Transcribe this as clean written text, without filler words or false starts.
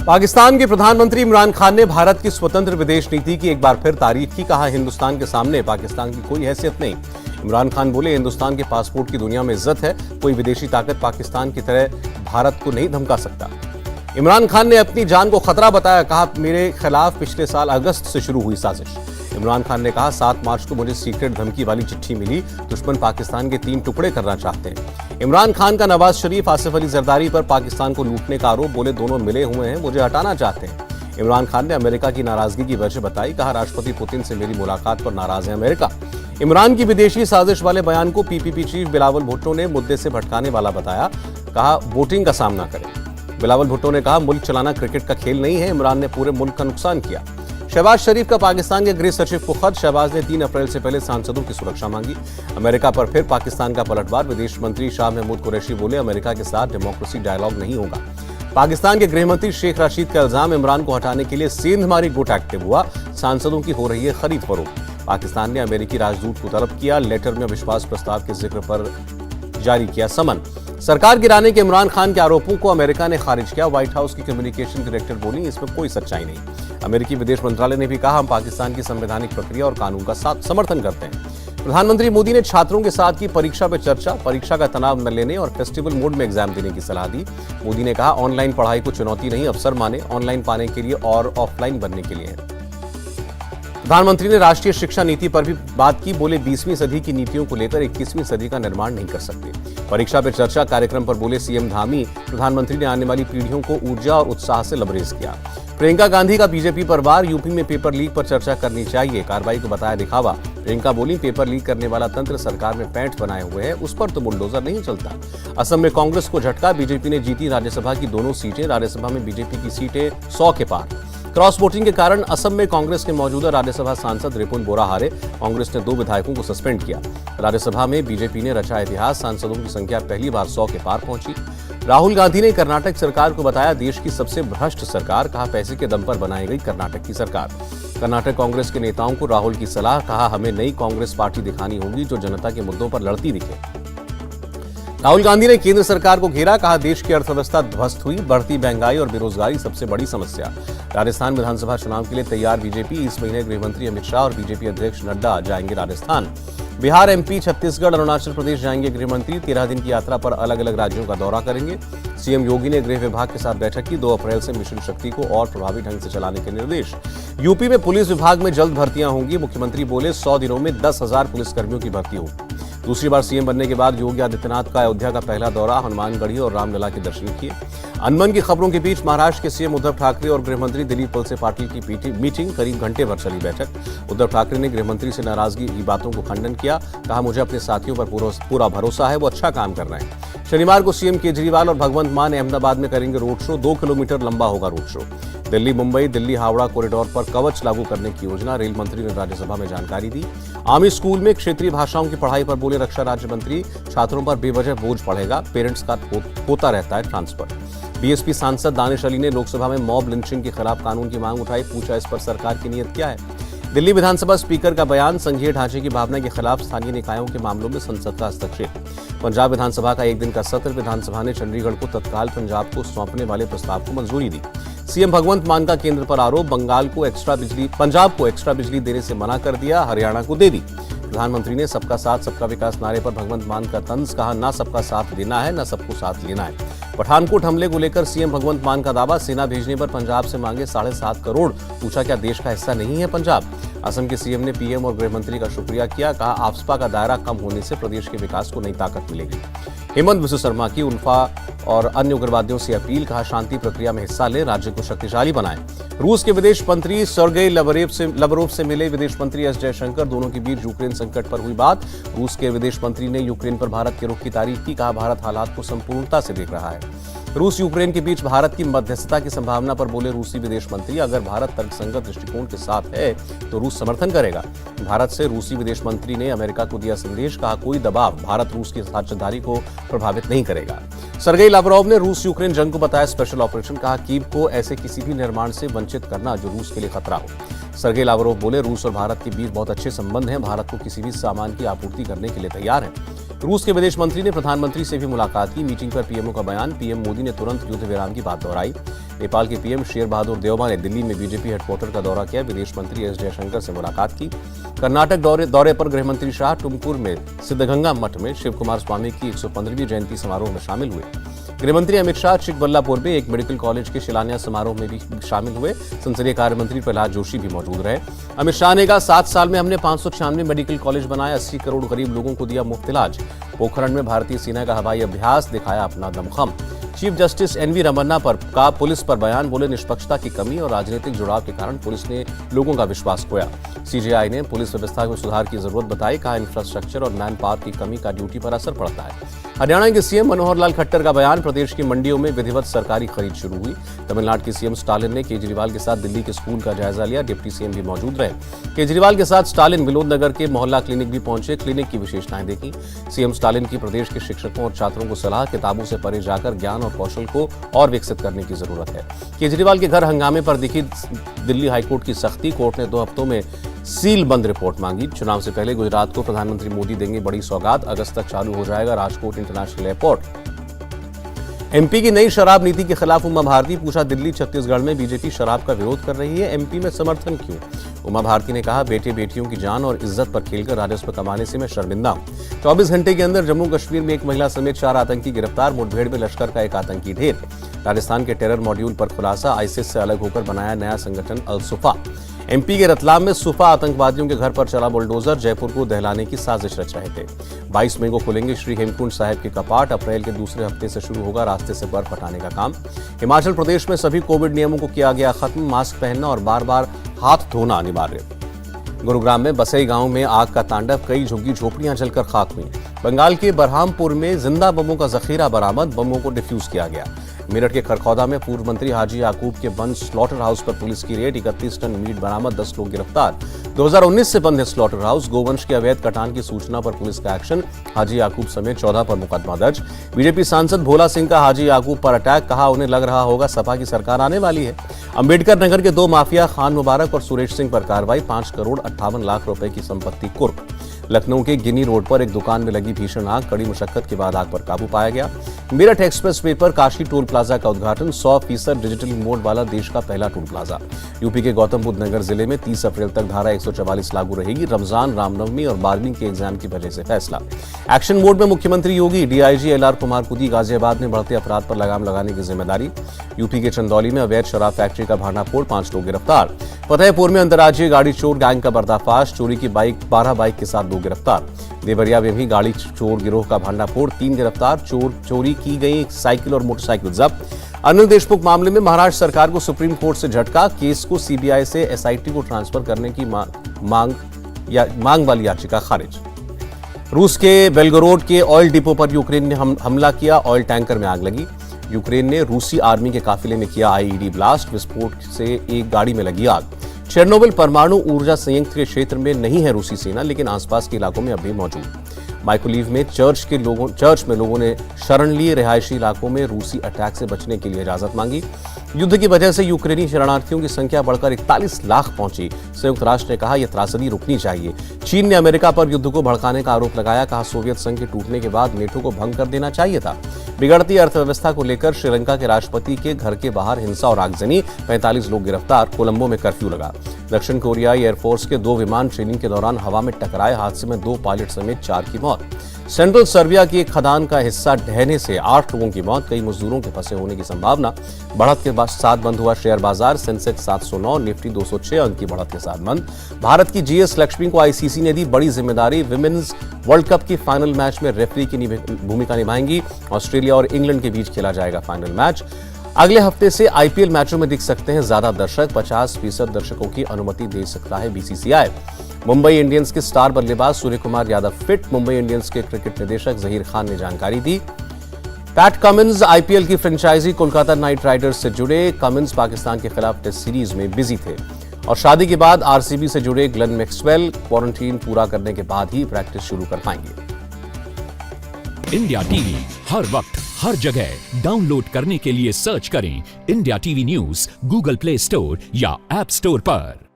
पाकिस्तान के प्रधानमंत्री इमरान खान ने भारत की स्वतंत्र विदेश नीति की एक बार फिर तारीफ की। कहा, हिंदुस्तान के सामने पाकिस्तान की कोई हैसियत नहीं। इमरान खान बोले, हिंदुस्तान के पासपोर्ट की दुनिया में इज्जत है, कोई विदेशी ताकत पाकिस्तान की तरह भारत को नहीं धमका सकता। इमरान खान ने अपनी जान को खतरा बताया। कहा, मेरे खिलाफ पिछले साल अगस्त से शुरू हुई साजिश। इमरान खान ने कहा, 7 मार्च को मुझे सीक्रेट धमकी वाली चिट्ठी मिली। दुश्मन पाकिस्तान के 3 टुकड़े करना चाहते हैं। इमरान खान का नवाज शरीफ, आसिफ अली जरदारी पर पाकिस्तान को लूटने का आरोप। बोले, दोनों मिले हुए हैं, मुझे हटाना चाहते हैं। इमरान खान ने अमेरिका की नाराजगी की वजह बताई। कहा, राष्ट्रपति पुतिन से मेरी मुलाकात पर नाराज है अमेरिका। इमरान की विदेशी साजिश वाले बयान को पीपीपी चीफ बिलावल भुट्टो ने मुद्दे से भटकाने वाला बताया। कहा, वोटिंग का सामना करें। बिलावल भुट्टो ने कहा, मुल्क चलाना क्रिकेट का खेल नहीं है। इमरान ने पूरे मुल्क का नुकसान किया। शहबाज शरीफ का पाकिस्तान के गृह सचिव को खत। शहबाज ने 3 अप्रैल से पहले सांसदों की सुरक्षा मांगी। अमेरिका पर फिर पाकिस्तान का पलटवार। विदेश मंत्री शाह महमूद कुरैशी बोले, अमेरिका के साथ डेमोक्रेसी डायलॉग नहीं होगा। पाकिस्तान के गृह मंत्री शेख राशिद का इल्जाम, इमरान को हटाने के लिए सेंधमारी गुट एक्टिव हुआ। सांसदों की हो रही है खरीद फरोख्त। पाकिस्तान ने अमेरिकी राजदूत को तलब किया। लेटर में अविश्वास प्रस्ताव के जिक्र पर जारी किया समन। सरकार गिराने के इमरान खान के आरोपों को अमेरिका ने खारिज किया। व्हाइट हाउस की कम्युनिकेशन डायरेक्टर बोली, इसमें कोई सच्चाई नहीं। अमेरिकी विदेश मंत्रालय ने भी कहा, हम पाकिस्तान की संवैधानिक प्रक्रिया और कानून का समर्थन करते हैं। प्रधानमंत्री मोदी ने छात्रों के साथ की परीक्षा पर चर्चा। परीक्षा का तनाव न लेने और फेस्टिवल मोड में एग्जाम देने की सलाह दी। मोदी ने कहा, ऑनलाइन पढ़ाई को चुनौती नहीं, अवसर माने। ऑनलाइन पाने के लिए और ऑफलाइन बनने के लिए है। प्रधानमंत्री ने राष्ट्रीय शिक्षा नीति पर भी बात की। बोले, 20वीं सदी की नीतियों को लेकर 21वीं सदी का निर्माण नहीं कर सकते। परीक्षा पर चर्चा कार्यक्रम पर बोले सीएम धामी, प्रधानमंत्री ने आने वाली पीढ़ियों को ऊर्जा और उत्साह से लबरेज किया। प्रियंका गांधी का बीजेपी पर वार। यूपी में पेपर लीक पर चर्चा करनी चाहिए, कार्रवाई को बताया दिखावा। प्रियंका बोली, पेपर लीक करने वाला तंत्र सरकार में पैंट बनाए हुए है, उस पर तो बुलडोजर नहीं चलता। असम में कांग्रेस को झटका। बीजेपी ने जीती राज्यसभा की दोनों सीटें। राज्यसभा में बीजेपी की सीटें 100 के पार। क्रॉस वोटिंग के कारण असम में कांग्रेस के मौजूदा राज्यसभा सांसद रिपुन बोरा हारे। कांग्रेस ने 2 विधायकों को सस्पेंड किया। राज्यसभा में बीजेपी ने रचा इतिहास। सांसदों की संख्या पहली बार 100 के पार पहुंची। राहुल गांधी ने कर्नाटक सरकार को बताया देश की सबसे भ्रष्ट सरकार। कहा, पैसे के दम पर बनाई गई कर्नाटक की सरकार। कर्नाटक कांग्रेस के नेताओं को राहुल की सलाह। कहा, हमें नई कांग्रेस पार्टी दिखानी होगी जो जनता के मुद्दों पर लड़ती दिखे। राहुल गांधी ने केंद्र सरकार को घेरा। कहा, देश की अर्थव्यवस्था ध्वस्त हुई, बढ़ती महंगाई और बेरोजगारी सबसे बड़ी समस्या। राजस्थान विधानसभा चुनाव के लिए तैयार बीजेपी। इस महीने गृहमंत्री अमित शाह और बीजेपी अध्यक्ष नड्डा जाएंगे राजस्थान। बिहार, एमपी, छत्तीसगढ़, अरुणाचल प्रदेश जाएंगे गृहमंत्री। 13 दिन की यात्रा पर अलग अलग राज्यों का दौरा करेंगे। सीएम योगी ने गृह विभाग के साथ बैठक की। 2 अप्रैल से मिशन शक्ति को और प्रभावी ढंग से चलाने के निर्देश। यूपी में पुलिस विभाग में जल्द भर्तियां होंगी। मुख्यमंत्री बोले, 100 दिनों में 10,000 पुलिसकर्मियों की भर्ती होगी। दूसरी बार सीएम बनने के बाद योगी आदित्यनाथ का अयोध्या का पहला दौरा। हनुमानगढ़ी और रामलला के दर्शन किए। अनबन की खबरों के बीच महाराष्ट्र के सीएम उद्धव ठाकरे और गृहमंत्री दिलीप वलसे पाटिल की मीटिंग। करीब घंटे भर चली बैठक। उद्धव ठाकरे ने गृहमंत्री से नाराजगी की बातों को खंडन किया। कहा, मुझे अपने साथियों पर पूरा भरोसा है, वो अच्छा काम कर रहे हैं। शनिवार को सीएम केजरीवाल और भगवंत मान अहमदाबाद में करेंगे रोड शो। 2 किलोमीटर लंबा होगा road show. Delhi Mumbai, Delhi Howrah corridor पर कवच लागू करने की योजना। रेल मंत्री ने राज्यसभा में जानकारी दी। आर्मी स्कूल में क्षेत्रीय भाषाओं की पढ़ाई पर बोले रक्षा राज्य मंत्री, छात्रों पर बेवजह बोझ पड़ेगा, पेरेंट्स का होता रहता है ट्रांसफर। बीएसपी सांसद दानिश अली ने लोकसभा में मॉब लिंचिंग के खिलाफ कानून की मांग उठाई। पूछा, इस पर सरकार की नीयत क्या है। दिल्ली विधानसभा स्पीकर का बयान, संघीय ढांचे की भावना के खिलाफ स्थानीय निकायों के मामलों में संसद का हस्तक्षेप। पंजाब विधानसभा का 1 दिन का सत्र। विधानसभा ने चंडीगढ़ को तत्काल पंजाब को सौंपने वाले प्रस्ताव को मंजूरी दी। सीएम भगवंत मान का केंद्र पर आरोप। पंजाब को एक्स्ट्रा बिजली देने से मना कर दिया, हरियाणा को दे दी। प्रधानमंत्री ने सबका साथ सबका विकास नारे पर भगवंत मान का तंज। कहा, ना सबका साथ देना है, ना सबको साथ लेना है। पठानकोट हमले को लेकर सीएम भगवंत मान का दावा। सेना भेजने पर पंजाब से मांगे 7.5 करोड़। पूछा, क्या देश का हिस्सा नहीं है पंजाब। असम के सीएम ने पीएम और गृहमंत्री का शुक्रिया किया। कहा, आफ्सपा का दायरा कम होने से प्रदेश के विकास को नई ताकत मिलेगी। हेमंत बिस्व शर्मा की उल्फा और अन्य उग्रवादियों से अपील। कहा, शांति प्रक्रिया में हिस्सा लें, राज्य को शक्तिशाली बनाएं। रूस के विदेश मंत्री सर्गेई लवरोव से मिले विदेश मंत्री एस जयशंकर। दोनों के बीच यूक्रेन संकट पर हुई बात। रूस के विदेश मंत्री ने यूक्रेन पर भारत के रुख की तारीफ की। कहा, भारत हालात को संपूर्णता से देख रहा है। रूस यूक्रेन के बीच भारत की मध्यस्थता की संभावना पर बोले रूसी विदेश मंत्री, अगर भारत तर्कसंगत दृष्टिकोण के साथ है तो रूस समर्थन करेगा। भारत से रूसी विदेश मंत्री ने अमेरिका को दिया संदेश। कहा, कोई दबाव भारत रूस की साझेदारी को प्रभावित नहीं करेगा। सर्गेई लावरोव ने रूस यूक्रेन जंग को बताया स्पेशल ऑपरेशन। कहा, कीव को ऐसे किसी भी निर्माण से वंचित करना जो रूस के लिए खतरा हो। सर्गेई लावरोव बोले, रूस और भारत के बीच बहुत अच्छे संबंध हैं। भारत को किसी भी सामान की आपूर्ति करने के लिए तैयार है। रूस के विदेश मंत्री ने प्रधानमंत्री से भी मुलाकात की। मीटिंग पर पीएमओ का बयान। पीएम मोदी ने तुरंत युद्ध विराम की बात दोहराई। नेपाल के पीएम शेर बहादुर देवबा ने दिल्ली में बीजेपी हेडक्वार्टर का दौरा किया। विदेश मंत्री एस जयशंकर से मुलाकात की। कर्नाटक दौरे पर गृह मंत्री शाह टुमकुर में सिद्धगंगा मठ में शिव कुमार स्वामी की 115वीं जयंती समारोह में शामिल हुए। गृहमंत्री अमित शाह चिकबल्लापुर में एक मेडिकल कॉलेज के शिलान्यास समारोह में भी शामिल हुए। संसदीय कार्य मंत्री प्रहलाद जोशी भी मौजूद रहे। अमित शाह ने कहा 7 साल में हमने 596 मेडिकल कॉलेज बनाए, 80 करोड़ गरीब लोगों को दिया मुफ्त इलाज। पोखरण में भारतीय सेना का हवाई अभ्यास दिखाया अपना दमखम। चीफ जस्टिस एनवी रमन्ना का पुलिस पर बयान, बोले निष्पक्षता की कमी और राजनीतिक जुड़ाव के कारण पुलिस ने लोगों का विश्वास खोया। सीजेआई ने पुलिस व्यवस्था में सुधार की जरूरत बताई, कहा इंफ्रास्ट्रक्चर और मैन पावर की कमी का ड्यूटी पर असर पड़ता है। हरियाणा के सीएम मनोहर लाल खट्टर का बयान, प्रदेश की मंडियों में विधिवत सरकारी खरीद शुरू हुई। तमिलनाडु के सीएम स्टालिन ने केजरीवाल के साथ दिल्ली के स्कूल का जायजा लिया। डिप्टी सीएम भी मौजूद रहे। केजरीवाल के साथ स्टालिन विनोद नगर के मोहल्ला क्लिनिक भी पहुंचे, क्लिनिक की विशेषताएं देखी। सीएम स्टालिन की प्रदेश के शिक्षकों और छात्रों को सलाह, किताबों से परे जाकर ज्ञान और कौशल को और विकसित करने की जरूरत है। केजरीवाल के घर हंगामे पर दिखी दिल्ली हाईकोर्ट की सख्ती, कोर्ट ने 2 हफ्तों में सील बंद रिपोर्ट मांगी। चुनाव से पहले गुजरात को प्रधानमंत्री मोदी देंगे बड़ी सौगात, अगस्त तक चालू हो जाएगा राजकोट इंटरनेशनल एयरपोर्ट। एमपी की नई शराब नीति के खिलाफ उमा भारती, पूछा दिल्ली छत्तीसगढ़ में बीजेपी शराब का विरोध कर रही है, एमपी में समर्थन क्यों? उमा भारती ने कहा बेटे बेटियों की जान और इज्जत पर खेलकर राजस्व कमाने से मैं शर्मिंदा हूं। 24 घंटे के अंदर जम्मू कश्मीर में एक महिला समेत 4 आतंकी गिरफ्तार, मुठभेड़ में लश्कर का एक आतंकी ढेर। राजस्थान के टेरर मॉड्यूल पर खुलासा, आईसिस से अलग होकर बनाया नया संगठन अल सुफा। एमपी के रतलाम में सुफा आतंकवादियों के घर पर चला बुलडोजर, जयपुर को दहलाने की साजिश रच रहे थे। 22 मई को खुलेंगे श्री हेमकुंड साहिब के कपाट, अप्रैल के दूसरे हफ्ते से शुरू होगा रास्ते से बर्फ हटाने का काम। हिमाचल प्रदेश में सभी कोविड नियमों को किया गया खत्म, मास्क पहनना और बार-बार हाथ धोना अनिवार्य। गुरुग्राम में बसई गांव में आग का तांडव, कई झुग्गी झोपड़ियां जलकर खाक हुई। बंगाल के बरहामपुर में जिंदा बमों का जखीरा बरामद, बमों को डिफ्यूज किया गया। मेरठ के खरखौदा में पूर्व मंत्री हाजी याकूब के बंद स्लॉटर हाउस पर पुलिस की रेड, 31 टन मीट बरामद, 10 लोग गिरफ्तार। 2019 से बंद है स्लॉटर हाउस। गोवंश के अवैध कटान की सूचना पर पुलिस का एक्शन, हाजी याकूब समेत 14 पर मुकदमा दर्ज। बीजेपी सांसद भोला सिंह का हाजी याकूब पर अटैक, कहा उन्हें लग रहा होगा सपा की सरकार आने वाली है। अंबेडकर नगर के 2 माफिया खान मुबारक और सुरेश सिंह पर कार्रवाई, 5 करोड़ 58 लाख रुपए की संपत्ति कुर्क। लखनऊ के गिनी रोड पर एक दुकान में लगी भीषण आग, कड़ी मुशक्कत के बाद आग पर काबू पाया गया। मेरठ एक्सप्रेस वे पर काशी टोल प्लाजा का उद्घाटन, 100% डिजिटल मोड वाला देश का पहला टोल प्लाजा। यूपी के गौतम बुद्ध नगर जिले में 30 अप्रैल तक धारा 144 लागू रहेगी, रमजान, रामनवमी और 12वीं के एग्जाम की वजह से फैसला। एक्शन मोड में मुख्यमंत्री योगी, डीआईजी एलआर कुमार कुदी गाजियाबाद में बढ़ते अपराध पर लगाम लगाने की जिम्मेदारी। यूपी के चंदौली में अवैध शराब फैक्ट्री का भांडाफोड़, 5 लोग गिरफ्तार। फतेहपुर में अंतर्राज्यीय गाड़ी चोर गैंग का पर्दाफाश, चोरी की 12 बाइक के साथ 2 गिरफ्तार। देवरिया में भी गाड़ी चोर गिरोह का भांडाफोड़, 3 गिरफ्तार। चोरी की गई साइकिल और मोटरसाइकिल जब्त। अनिल देशमुख मामले में महाराष्ट्र सरकार को सुप्रीम कोर्ट से झटका, केस को सीबीआई से एसआईटी को ट्रांसफर करने की मांग वाली याचिका खारिज। रूस के बेलगोरोड के ऑयल डिपो पर यूक्रेन ने हमला किया, ऑयल टैंकर में आग लगी। यूक्रेन ने रूसी आर्मी के काफिले में किया आईईडी ब्लास्ट, विस्फोट से एक गाड़ी में लगी आग। चेरनोबिल परमाणु ऊर्जा संयंत्र के क्षेत्र में नहीं है रूसी सेना, लेकिन आसपास के इलाकों में अब भी मौजूद। माइकोलीव में चर्च में लोगों ने शरण ली, रिहायशी इलाकों में रूसी अटैक से बचने के लिए इजाजत मांगी। युद्ध की वजह से यूक्रेनी शरणार्थियों की संख्या बढ़कर 41 लाख पहुंची। संयुक्त राष्ट्र ने कहा यह त्रासदी रुकनी चाहिए। चीन ने अमेरिका पर युद्ध को भड़काने का आरोप लगाया, कहा सोवियत संघ के टूटने के बाद नेटो को भंग कर देना चाहिए था। बिगड़ती अर्थव्यवस्था को लेकर श्रीलंका के राष्ट्रपति के घर के बाहर हिंसा और आगजनी, 45 लोग गिरफ्तार। कोलंबो में कर्फ्यू लगा। दक्षिण कोरियाई एयरफोर्स के 2 विमान ट्रेनिंग के दौरान हवा में टकराए, हादसे में 2 पायलट समेत 4 की मौत। सेंट्रल सर्बिया की एक खदान का हिस्सा ढहने से 8 लोगों की मौत, कई मजदूरों के फंसे होने की संभावना। बढ़त के साथ बंद हुआ शेयर बाजार, सेंसेक्स 709, निफ्टी 206 अंक की बढ़त के साथ बंद। भारत की जीएस लक्ष्मी को आईसीसी ने दी बड़ी जिम्मेदारी, विमेन्स वर्ल्ड कप की फाइनल मैच में रेफरी की भूमिका निभाएंगी। ऑस्ट्रेलिया और इंग्लैंड के बीच खेला जाएगा फाइनल मैच। अगले हफ्ते से आईपीएल मैचों में दिख सकते हैं ज्यादा दर्शक, 50% दर्शकों की अनुमति दे सकता है बीसीसीआई। मुंबई इंडियंस के स्टार बल्लेबाज सूर्य कुमार यादव फिट, मुंबई इंडियंस के क्रिकेट निदेशक जहीर खान ने जानकारी दी। पैट कमिंस आईपीएल की फ्रेंचाइजी कोलकाता नाइट राइडर्स से जुड़े। कमिंस पाकिस्तान के खिलाफ टेस्ट सीरीज में बिजी थे और शादी के बाद आरसीबी से जुड़े ग्लेन मैक्सवेल क्वारंटीन पूरा करने के बाद ही प्रैक्टिस शुरू कर पाएंगे। इंडिया टीवी हर वक्त हर जगह डाउनलोड करने के लिए सर्च करें India TV news Google play store या ऐप स्टोर पर।